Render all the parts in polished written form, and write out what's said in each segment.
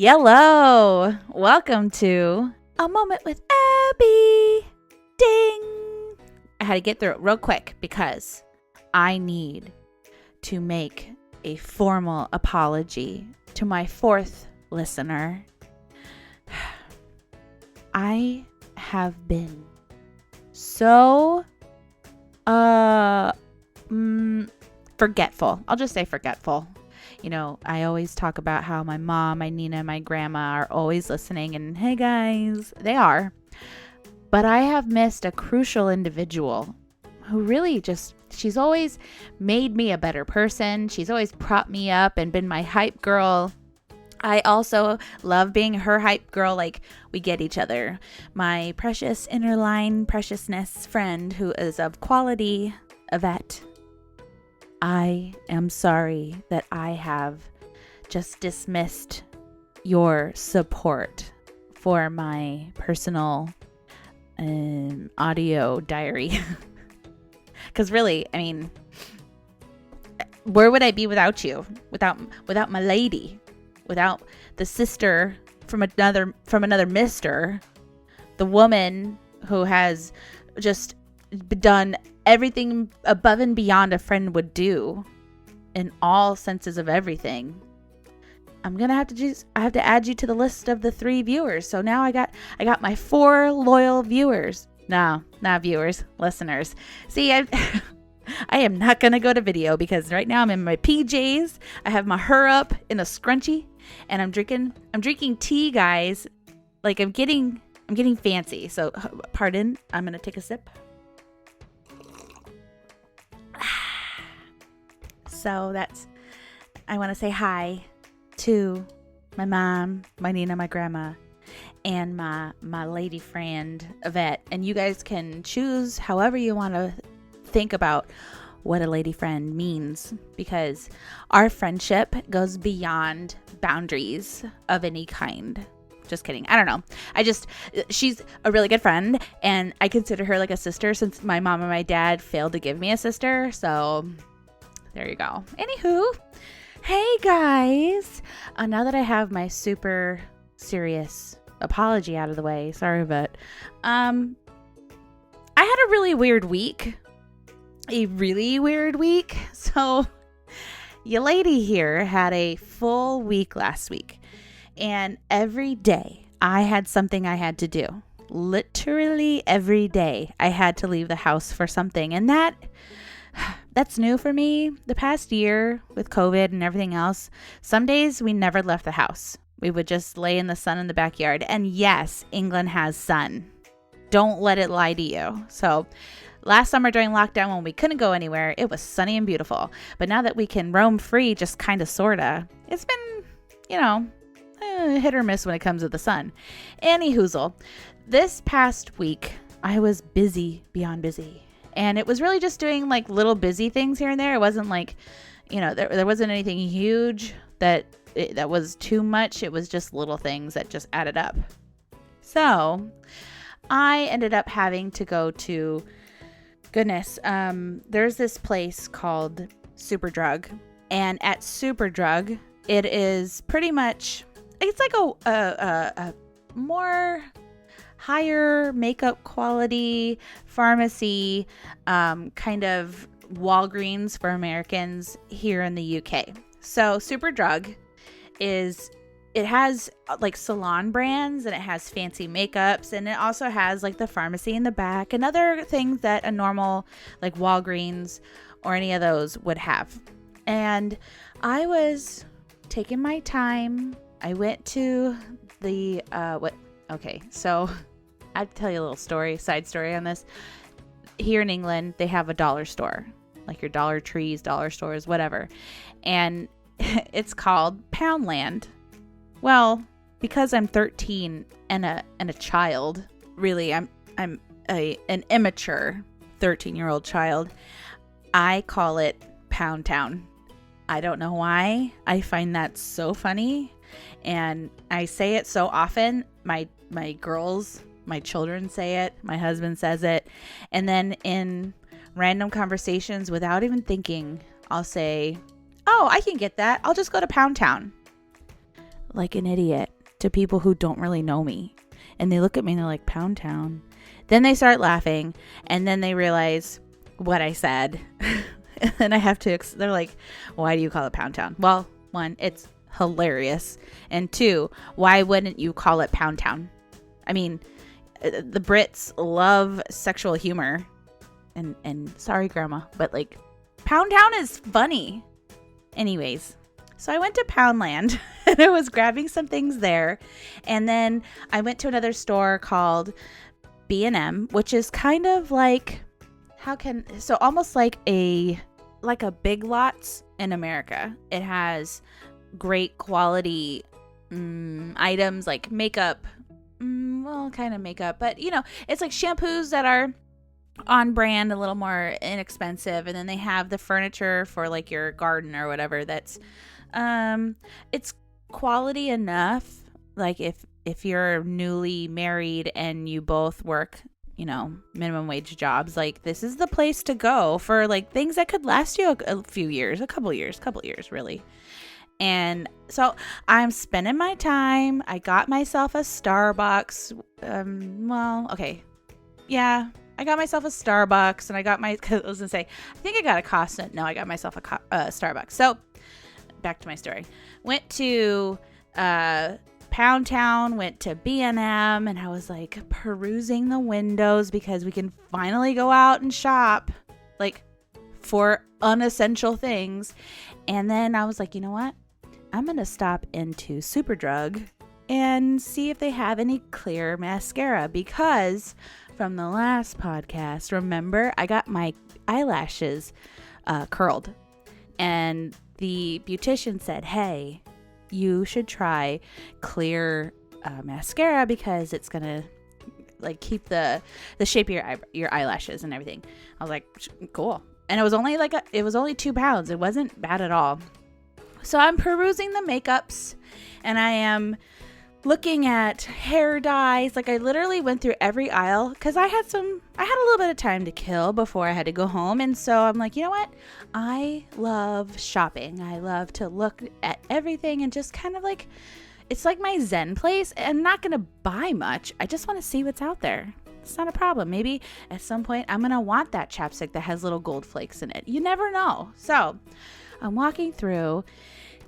Yellow! Welcome to A Moment with Abby. Ding! I had to get through it real quick because I need to make a formal apology to my fourth listener. I have been so forgetful. I'll just say forgetful. You know, I always talk about how my mom, my Nina, my grandma are always listening, and hey guys, they are. But I have missed a crucial individual who really she's always made me a better person. She's always propped me up and been my hype girl. I also love being her hype girl, like we get each other. My precious inner-line preciousness friend who is of quality, Yvette. I am sorry that I have just dismissed your support for my personal audio diary. Because really, I mean, where would I be without you? Without my lady? Without the sister from another mister? The woman who has just done everything above and beyond a friend would do in all senses of everything. I'm gonna have to add you to the list of the 3 viewers. So now I got my 4 loyal viewers. No, not viewers, listeners. See, I am not gonna go to video because right now I'm in my PJs. I have my hair up in a scrunchie, and I'm drinking tea, guys. Like I'm getting fancy. So pardon, I'm gonna take a sip. So I want to say hi to my mom, my Nina, my grandma, and my lady friend, Yvette. And you guys can choose however you want to think about what a lady friend means, because our friendship goes beyond boundaries of any kind. Just kidding. I don't know. She's a really good friend, and I consider her like a sister since my mom and my dad failed to give me a sister. So there you go. Anywho, hey guys. Now that I have my super serious apology out of the way, sorry, but I had a really weird week. So your lady here had a full week last week, and every day I had something I had to do. Literally every day I had to leave the house for something, and that's new for me. The past year with COVID and everything else, some days we never left the house. We would just lay in the sun in the backyard. And yes, England has sun. Don't let it lie to you. So last summer during lockdown, when we couldn't go anywhere, it was sunny and beautiful. But now that we can roam free, just kind of, sort of, it's been, hit or miss when it comes to the sun. Anyhoozle, this past week, I was busy beyond busy. And it was really just doing like little busy things here and there. It wasn't like, there wasn't anything huge that was too much. It was just little things that just added up. So I ended up having to go to, there's this place called Superdrug. And at Superdrug, it is pretty much, it's like a more higher makeup quality pharmacy, kind of Walgreens for Americans here in the UK. So Superdrug it has like salon brands, and it has fancy makeups, and it also has like the pharmacy in the back and other things that a normal like Walgreens or any of those would have. And I was taking my time. I went to the so I have to tell you a little side story on this. Here in England, they have a dollar store, like your Dollar Trees, dollar stores, whatever. And it's called Poundland. Well, because I'm 13 and a child, really, I'm an immature 13-year-old child, I call it Pound Town. I don't know why. I find that so funny. And I say it so often. My girls, my children say it. My husband says it. And then in random conversations, without even thinking, I'll say, oh, I can get that. I'll just go to Pound Town. like an idiot to people who don't really know me. And they look at me and they're like, Pound Town. Then they start laughing, and then they realize what I said. And then I have to, they're like, why do you call it Pound Town? Well, one, it's hilarious. And two, why wouldn't you call it Pound Town? I mean, the Brits love sexual humor. And sorry, Grandma, but like, Pound Town is funny. Anyways, so I went to Poundland and I was grabbing some things there. And then I went to another store called B&M, which is kind of like, almost like a Big Lots in America. It has great quality items like makeup, kind of makeup, but it's like shampoos that are on brand, a little more inexpensive, and then they have the furniture for like your garden or whatever that's it's quality enough, like if you're newly married and you both work minimum wage jobs, like this is the place to go for like things that could last you a few years, a couple years really. And so I'm spending my time. I got myself a Starbucks. I got myself a Starbucks, and I got I was gonna say, I think I got a Costa. No, I got myself a Starbucks. So back to my story. Went to Pound Town, went to B&M, and I was like perusing the windows because we can finally go out and shop like for unessential things. And then I was like, you know what? I'm gonna stop into Superdrug and see if they have any clear mascara, because from the last podcast, remember, I got my eyelashes curled, and the beautician said, hey, you should try clear mascara because it's gonna like keep the shape of your eyelashes and everything. I was like, cool. And it was only £2. It wasn't bad at all. So I'm perusing the makeups, and I am looking at hair dyes. Like I literally went through every aisle because I had a little bit of time to kill before I had to go home. And so I'm like, you know what? I love shopping. I love to look at everything and just kind of like, it's like my Zen place. I'm not going to buy much. I just want to see what's out there. It's not a problem. Maybe at some point I'm going to want that chapstick that has little gold flakes in it. You never know. So I'm walking through,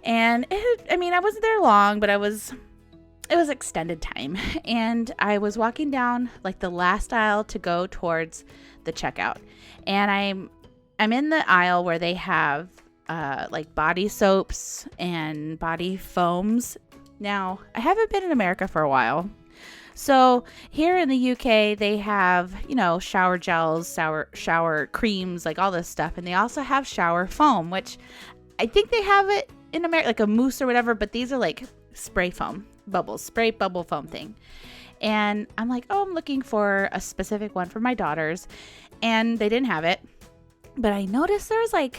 and I wasn't there long, but it was extended time. And I was walking down like the last aisle to go towards the checkout. And I'm in the aisle where they have like body soaps and body foams. Now, I haven't been in America for a while. So here in the UK, they have, shower gels, shower creams, like all this stuff. And they also have shower foam, which I think they have it in America, like a mousse or whatever. But these are like spray bubble foam thing. And I'm like, I'm looking for a specific one for my daughters. And they didn't have it. But I noticed there was like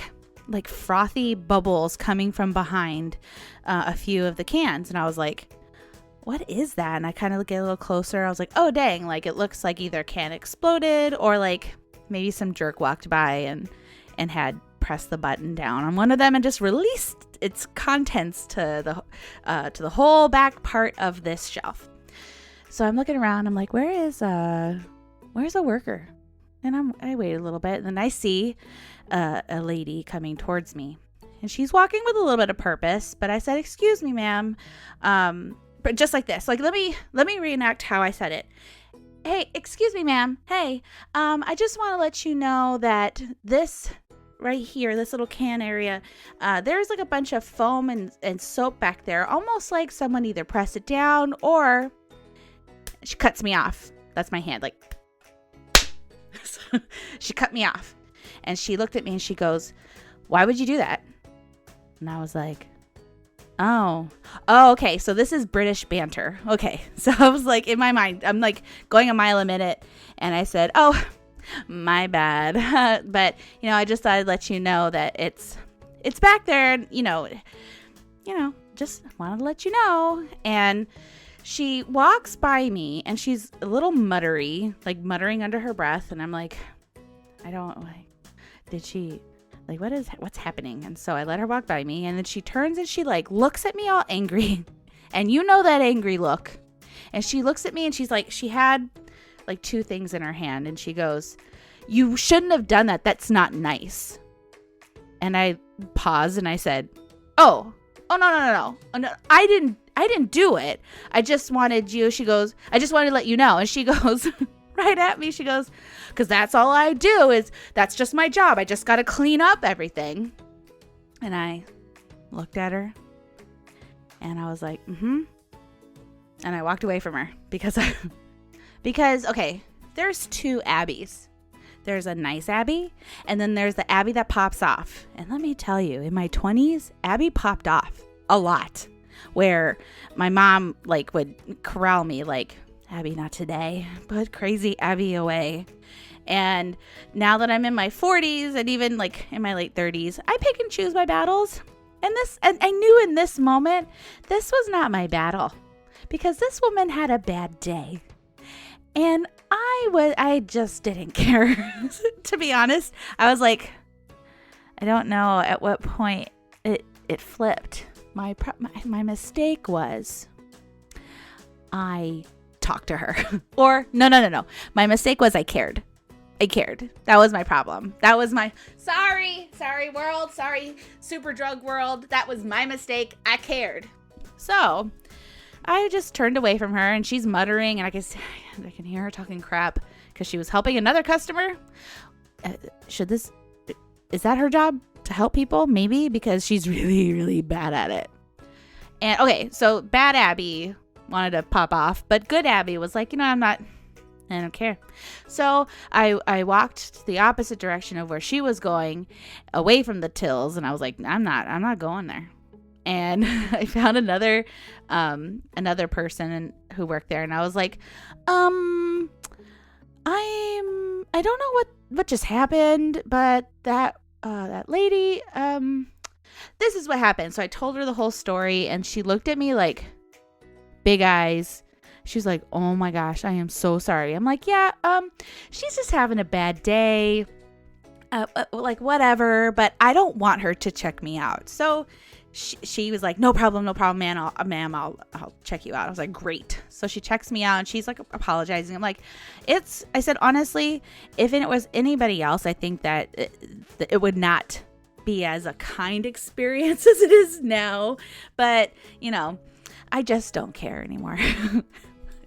frothy bubbles coming from behind a few of the cans. And I was like, what is that? And I kind of get a little closer. I was like, oh, dang. Like it looks like either a can exploded or like maybe some jerk walked by and had pressed the button down on one of them and just released its contents to the whole back part of this shelf. So I'm looking around. I'm like, where's a worker? And I wait a little bit, and then I see a lady coming towards me, and she's walking with a little bit of purpose. But I said, "Excuse me, ma'am," but just like this. Like let me reenact how I said it. Hey, excuse me, ma'am. Hey, I just want to let you know that this right here, this little can area, there's like a bunch of foam and soap back there, almost like someone either pressed it down or she cuts me off. That's my hand, like she cut me off, and she looked at me and she goes, "Why would you do that?" And I was like, oh, okay. So this is British banter. Okay. So I was like, in my mind, I'm like going a mile a minute, and I said, "Oh, my bad." But I just thought I'd let you know that it's back there. Just wanted to let you know. And she walks by me, and she's a little muttering under her breath. And I'm like, I don't like, did she like, what's happening? And so I let her walk by me, and then she turns and she like looks at me all angry And you know that angry look. And she looks at me and she's like, she had like 2 things in her hand. And she goes, you shouldn't have done that. That's not nice. And I paused and I said, no. I didn't do it. I just wanted you. She goes, I just wanted to let you know. And she goes right at me. She goes, because that's all I do that's just my job. I just got to clean up everything. And I looked at her and I was like, And I walked away from her because okay, there's 2 Abbies. There's a nice Abby, and then there's the Abby that pops off. And let me tell you, in my 20s, Abby popped off a lot, where my mom like would corral me like, Abby, not today, but crazy Abby away. And now that I'm in my 40s and even like in my late 30s, I pick and choose my battles. And I knew in this moment, this was not my battle, because this woman had a bad day. And I just didn't care, to be honest. I was like, I don't know at what point it flipped. My mistake was I talked to her. Or no. My mistake was I cared. That was my problem. That was my sorry world. Sorry, super drug world. That was my mistake. I cared. So I just turned away from her, and she's muttering, and I can hear her talking crap because she was helping another customer. Is that her job, to help people? Maybe, because she's really, really bad at it. And okay, so bad Abby wanted to pop off, but good Abby was like, I don't care. So I walked the opposite direction of where she was going, away from the tills, and I was like, I'm not going there. And I found another person who worked there, and I was like, I don't know what just happened, but that lady, this is what happened. So I told her the whole story, and she looked at me like big eyes. She was like, oh my gosh, I am so sorry. I'm like, yeah, she's just having a bad day, like whatever, but I don't want her to check me out. So she was like, no problem, ma'am, I'll check you out. I was like, great. So she checks me out, and she's like apologizing. I'm like, I said, honestly, if it was anybody else, I think that it would not be as a kind experience as it is now. But, I just don't care anymore.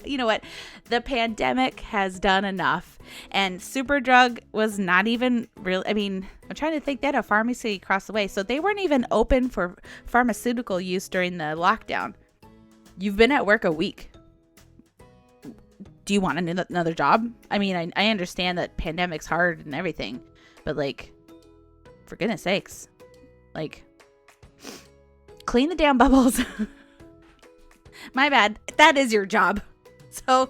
You know what? The pandemic has done enough, and Superdrug was not even real. I mean, I'm trying to think, they had a pharmacy across the way, so they weren't even open for pharmaceutical use during the lockdown. You've been at work a week. Do you want another job? I mean, I understand that pandemic's hard and everything, but like, for goodness sakes, like, clean the damn bubbles. My bad. That is your job. So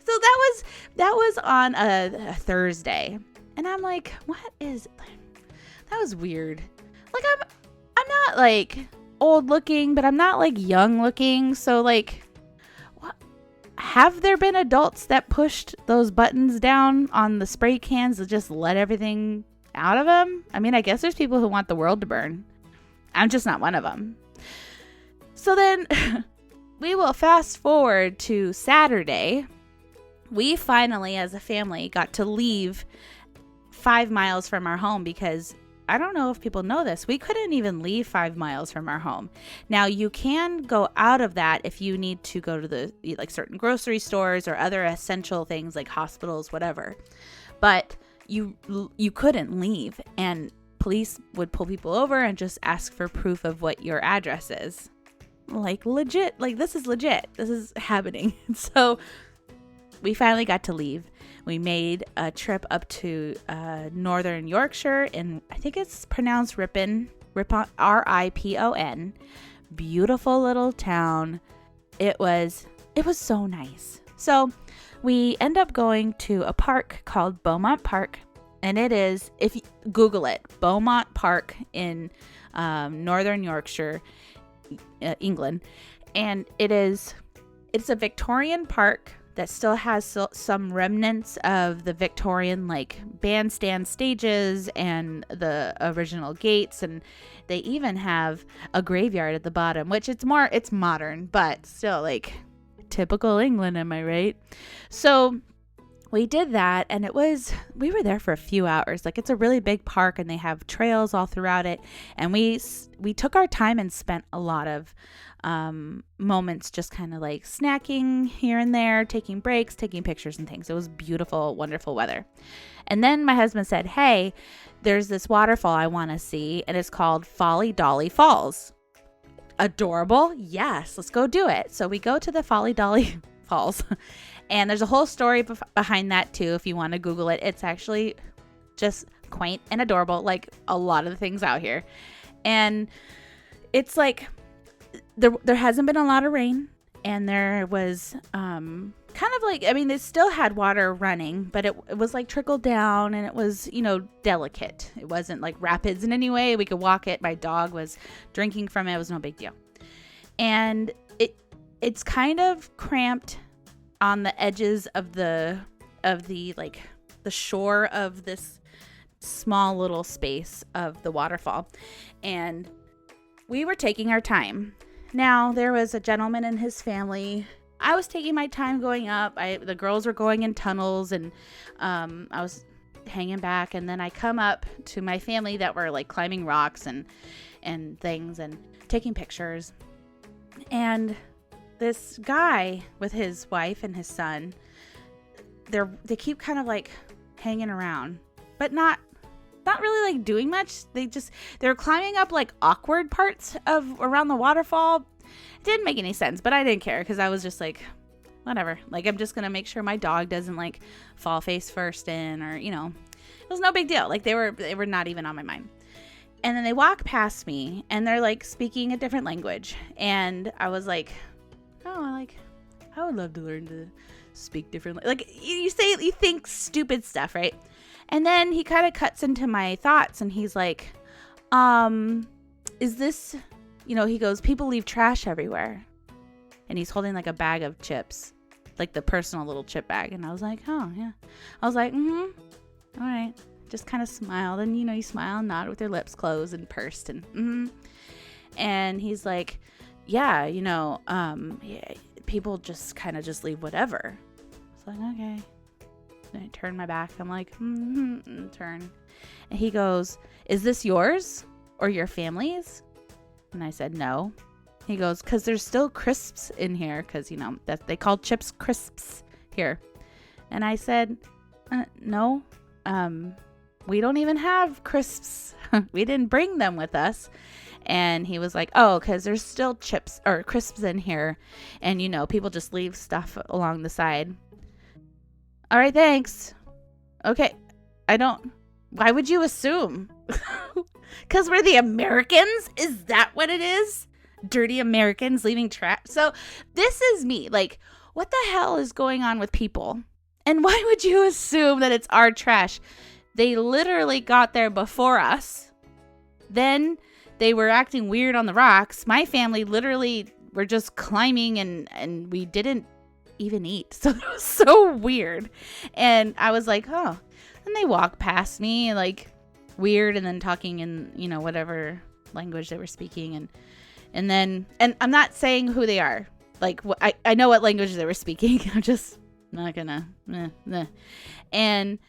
that was on a Thursday, and I'm like, that was weird. Like, I'm not like old looking, but I'm not like young looking. So like, what? Have there been adults that pushed those buttons down on the spray cans to just let everything out of them? I mean, I guess there's people who want the world to burn. I'm just not one of them. So then we will fast forward to Saturday. We finally, as a family, got to leave 5 miles from our home, because I don't know if people know this, we couldn't even leave 5 miles from our home. Now, you can go out of that if you need to go to the like certain grocery stores or other essential things like hospitals, whatever. But you couldn't leave, and police would pull people over and just ask for proof of what your address is. Like, legit, like, this is legit. This is happening. So we finally got to leave. We made a trip up to northern Yorkshire, and I think it's pronounced Ripon, Ripon. Beautiful little town. It was so nice. So we end up going to a park called Beaumont Park, and it is, if you Google it, Beaumont Park in northern Yorkshire, England. And it's a Victorian park that still has some remnants of the Victorian like bandstand stages and the original gates, and they even have a graveyard at the bottom, which it's modern, but still like typical England, am I right? So we did that, and we were there for a few hours. Like, it's a really big park, and they have trails all throughout it, and we took our time and spent a lot of moments just kind of like snacking here and there, taking breaks, taking pictures and things. It was beautiful, wonderful weather. And then my husband said, hey, there's this waterfall I want to see, and it's called Folly Dolly Falls. Adorable. Yes, let's go do it. So we go to the Folly Dolly Falls, and there's a whole story behind that too. If you want to Google it, it's actually just quaint and adorable, like a lot of the things out here. And it's like, there hasn't been a lot of rain, and there was kind of like, I mean, they still had water running, but it was like trickled down, and it was, delicate. It wasn't like rapids in any way. We could walk it. My dog was drinking from it. It was no big deal. And it's kind of cramped on the edges of the like the shore of this small little space of the waterfall. And we were taking our time. Now, there was a gentleman and his family. I was taking my time going up. The girls were going in tunnels, and I was hanging back. And then I come up to my family that were like climbing rocks and things and taking pictures. And this guy with his wife and his son, they keep kind of like hanging around, but not really like doing much. They're climbing up like awkward parts of around the waterfall. It didn't make any sense, but I didn't care, because I was just like, whatever. Like, I'm just gonna make sure my dog doesn't like fall face first in, or it was no big deal. Like, they were not even on my mind. And then they walk past me, and they're like speaking a different language, and I was like, I would love to learn to speak differently. Like, you think stupid stuff, right? And then he kind of cuts into my thoughts, and he's like, is this, he goes, people leave trash everywhere. And he's holding like a bag of chips, like the personal little chip bag. And I was like, oh, yeah. I was like, all right. Just kind of smiled. And, you smile and nod with your lips closed and pursed. And, And he's like, yeah, people just kind of just leave whatever. I was like, okay. And I turned my back. I'm like, and turn. And he goes, is this yours or your family's? And I said, no. He goes, because there's still crisps in here, because, that they call chips crisps here. And I said, no, we don't even have crisps. We didn't bring them with us. And he was like, oh, because there's still chips or crisps in here. And, people just leave stuff along the side. All right, thanks. Okay, why would you assume? Because we're the Americans? Is that what it is? Dirty Americans leaving trash? So this is me. Like, what the hell is going on with people? And why would you assume that it's our trash? They literally got there before us. Then they were acting weird on the rocks. My family literally were just climbing, and we didn't even eat. So it was so weird. And I was like, oh. And they walked past me like weird, and then talking in, whatever language they were speaking. And then I'm not saying who they are. Like, I know what language they were speaking. I'm just not gonna. And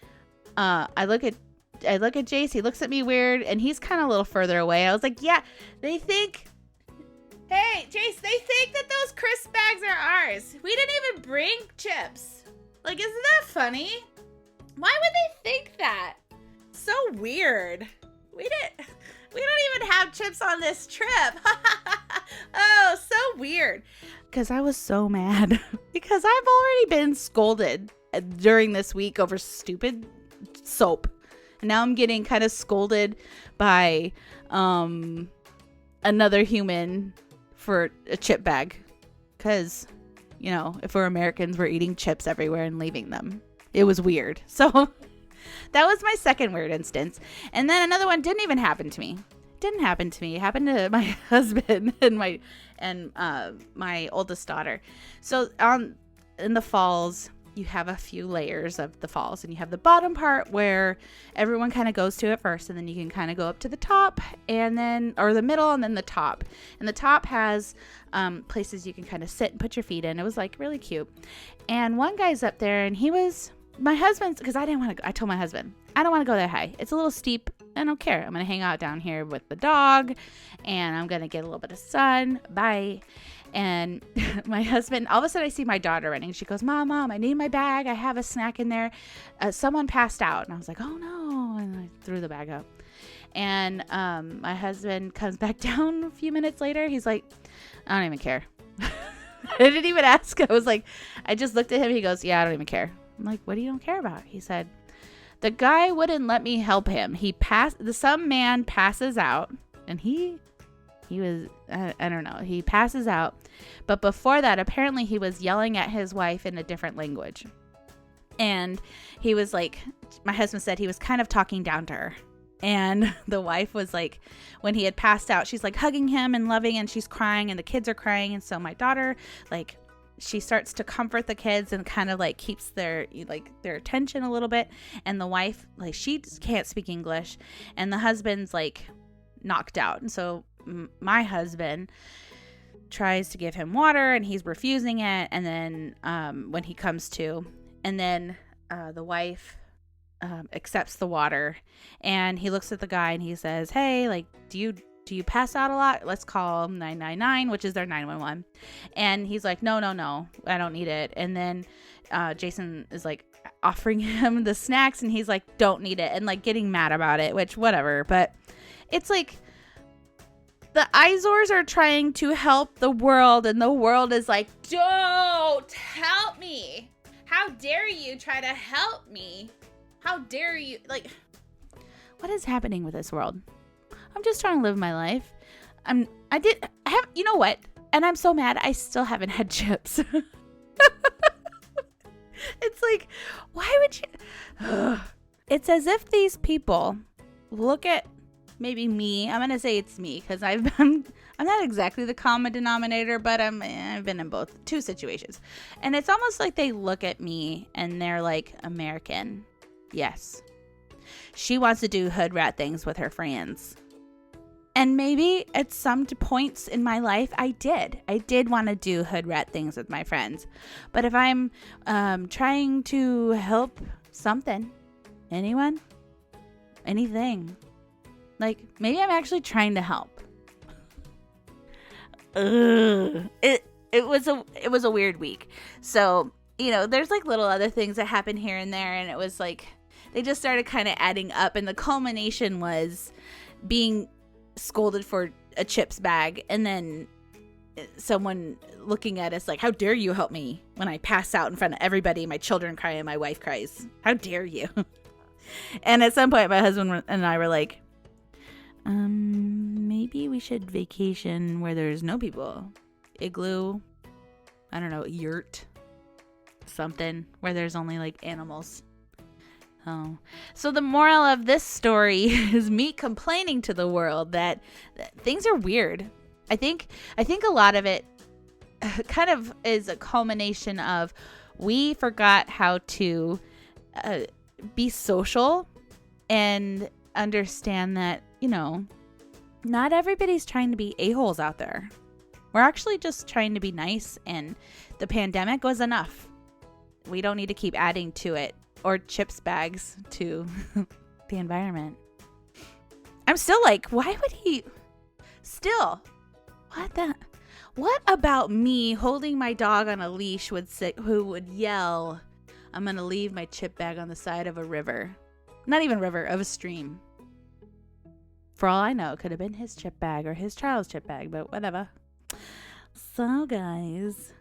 I look at Jace. He looks at me weird, and he's kind of a little further away. I was like, yeah, they think. Hey, Jace, they think that those crisp bags are ours. We didn't even bring chips. Like, isn't that funny? Why would they think that? So weird. We don't even have chips on this trip. Oh, so weird. Because I was so mad. Because I've already been scolded during this week over stupid soap. And now I'm getting kind of scolded by another human for a chip bag. Because, if we're Americans, we're eating chips everywhere and leaving them. It was weird. So that was my second weird instance. And then another one didn't even happen to me. It happened to my husband and my oldest daughter. So in the falls, you have a few layers of the falls, and you have the bottom part where everyone kind of goes to it first, and then you can kind of go up to the top, and then, or the middle, and then the top. And the top has places you can kind of sit and put your feet in. It was like really cute. And one guy's up there, and he was my husband's, because I didn't want to. I told my husband, I don't want to go that high. It's a little steep. I don't care. I'm gonna hang out down here with the dog, and I'm gonna get a little bit of sun. Bye. And my husband, all of a sudden I see my daughter running. She goes, Mom, I need my bag. I have a snack in there. Someone passed out. And I was like, oh no. And I threw the bag up. And my husband comes back down a few minutes later. He's like, I don't even care. I didn't even ask. I was like, I just looked at him. He goes, yeah, I don't even care. I'm like, what do you don't care about? He said, the guy wouldn't let me help him. Some man passes out, and he was, I don't know, he passes out. But before that, apparently he was yelling at his wife in a different language. And he was like, my husband said he was kind of talking down to her. And the wife was like, when he had passed out, she's like hugging him and loving, and she's crying, and the kids are crying. And so my daughter, like, she starts to comfort the kids and kind of like keeps their attention a little bit. And the wife, like, she can't speak English, and the husband's like knocked out. And so my husband tries to give him water, and he's refusing it. And then when he comes to, and then the wife accepts the water, and he looks at the guy and he says, hey, like, do you pass out a lot? Let's call 999, which is their 911. And he's like, no, I don't need it. And then Jason is like offering him the snacks, and he's like, don't need it, and like getting mad about it, which whatever. But it's like, the Izors are trying to help the world, and the world is like, don't help me. How dare you try to help me? How dare you? Like, what is happening with this world? I'm just trying to live my life. You know what? And I'm so mad I still haven't had chips. It's like, why would you? It's as if these people look at maybe me. I'm going to say it's me, because I'm not exactly the common denominator, but I've been in two situations. And it's almost like they look at me and they're like, American. Yes. She wants to do hood rat things with her friends. And maybe at some points in my life, I did want to do hood rat things with my friends. But if I'm trying to help something, anyone, anything, like, maybe I'm actually trying to help. It was a weird week. So, there's like little other things that happen here and there, and it was like they just started kind of adding up, and the culmination was being scolded for a chips bag, and then someone looking at us like, how dare you help me when I pass out in front of everybody, my children cry and my wife cries, how dare you? And at some point my husband and I were like, maybe we should vacation where there's no people. Igloo, I don't know, yurt, something where there's only like animals. Oh, so the moral of this story is me complaining to the world that things are weird. I think a lot of it kind of is a culmination of we forgot how to be social and understand that, not everybody's trying to be a-holes out there. We're actually just trying to be nice, and the pandemic was enough. We don't need to keep adding to it. Or chips bags to the environment. I'm still like, why would he? Still, what about me holding my dog on a leash who would yell, I'm going to leave my chip bag on the side of a river. Not even river, of a stream. For all I know, it could have been his chip bag or his child's chip bag, but whatever. So guys,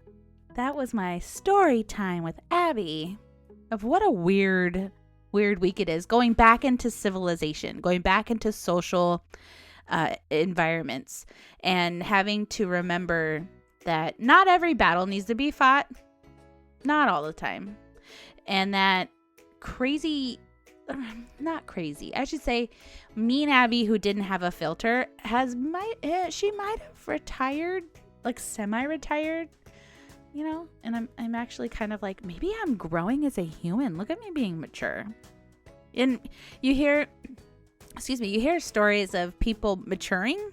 that was my story time with Abby. Of what a weird week it is, going back into civilization, going back into social environments, and having to remember that not every battle needs to be fought, not all the time, and that I should say, mean Abby, who didn't have a filter, she might have retired, like semi-retired, and I'm actually kind of like, maybe I'm growing as a human. Look at me being mature. And you hear stories of people maturing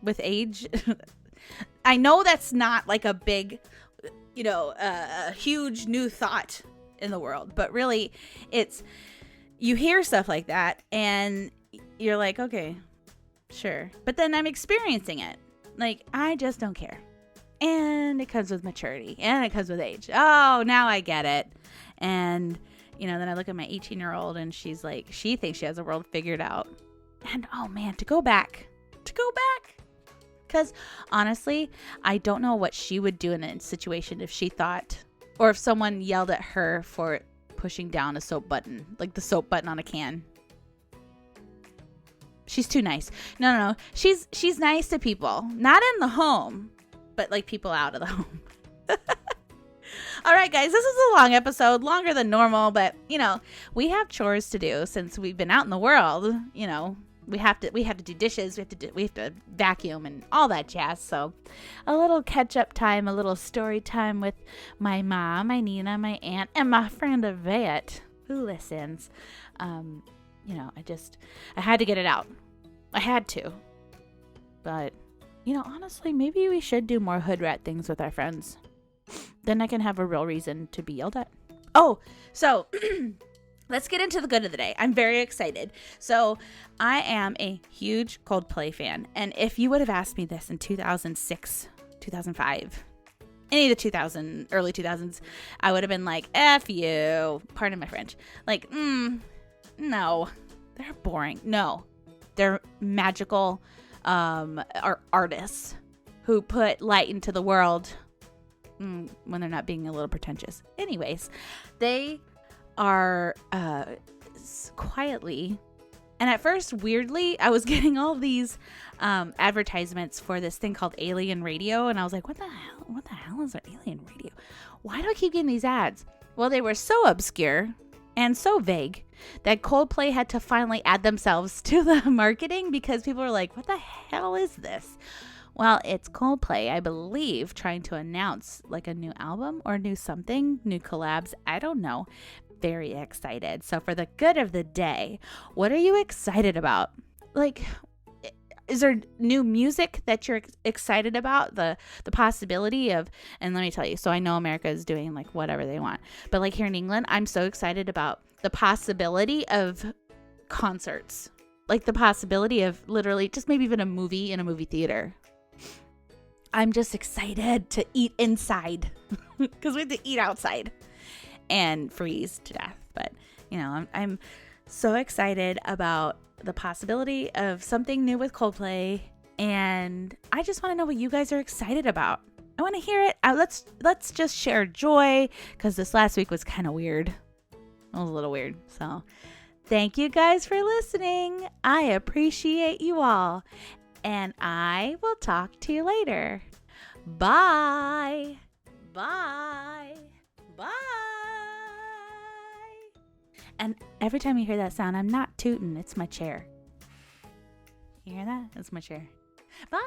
with age. I know that's not like a big, a huge new thought in the world, but really you hear stuff like that and you're like, okay, sure. But then I'm experiencing it. Like, I just don't care. And it comes with maturity and it comes with age. Oh, now I get it. And, then I look at my 18-year-old and she's like, she thinks she has the world figured out. And oh man, to go back. Because honestly, I don't know what she would do in a situation if she thought, or if someone yelled at her for pushing down a soap button, like the soap button on a can. She's too nice. No. She's nice to people. Not in the home, but like people out of the home. All right, guys, this is a long episode, longer than normal, but we have chores to do since we've been out in the world. We have to do dishes, we have to vacuum and all that jazz. So a little catch up time, a little story time with my mom, my Nina, my aunt, and my friend Yvette, who listens. I had to get it out. I had to. But, honestly, maybe we should do more hood rat things with our friends. Then I can have a real reason to be yelled at. Oh, so let's get into the good of the day. I'm very excited. So I am a huge Coldplay fan. And if you would have asked me this in 2006, 2005, any of the early 2000s, I would have been like, F you. Pardon my French. Like, no, they're boring. No, they're magical artists who put light into the world when they're not being a little pretentious. Anyways, they are quietly, and at first weirdly, I was getting all these advertisements for this thing called Alien Radio, and I was like, what the hell is an Alien Radio? Why do I keep getting these ads? Well, they were so obscure and so vague that Coldplay had to finally add themselves to the marketing because people were like, what the hell is this? Well, it's Coldplay, I believe, trying to announce like a new album or new something, new collabs. I don't know. Very excited. So for the good of the day, what are you excited about? Like, is there new music that you're excited about? The possibility of, and let me tell you, so I know America is doing like whatever they want, but like here in England, I'm so excited about the possibility of concerts, like the possibility of literally just maybe even a movie in a movie theater. I'm just excited to eat inside because we have to eat outside and freeze to death. But, I'm so excited about the possibility of something new with Coldplay. And I just want to know what you guys are excited about. I want to hear it. Let's just share joy because this last week was kind of weird. It was a little weird. So thank you guys for listening. I appreciate you all. And I will talk to you later. Bye. Bye. Bye. And every time you hear that sound, I'm not tooting. It's my chair. You hear that? It's my chair. Bye.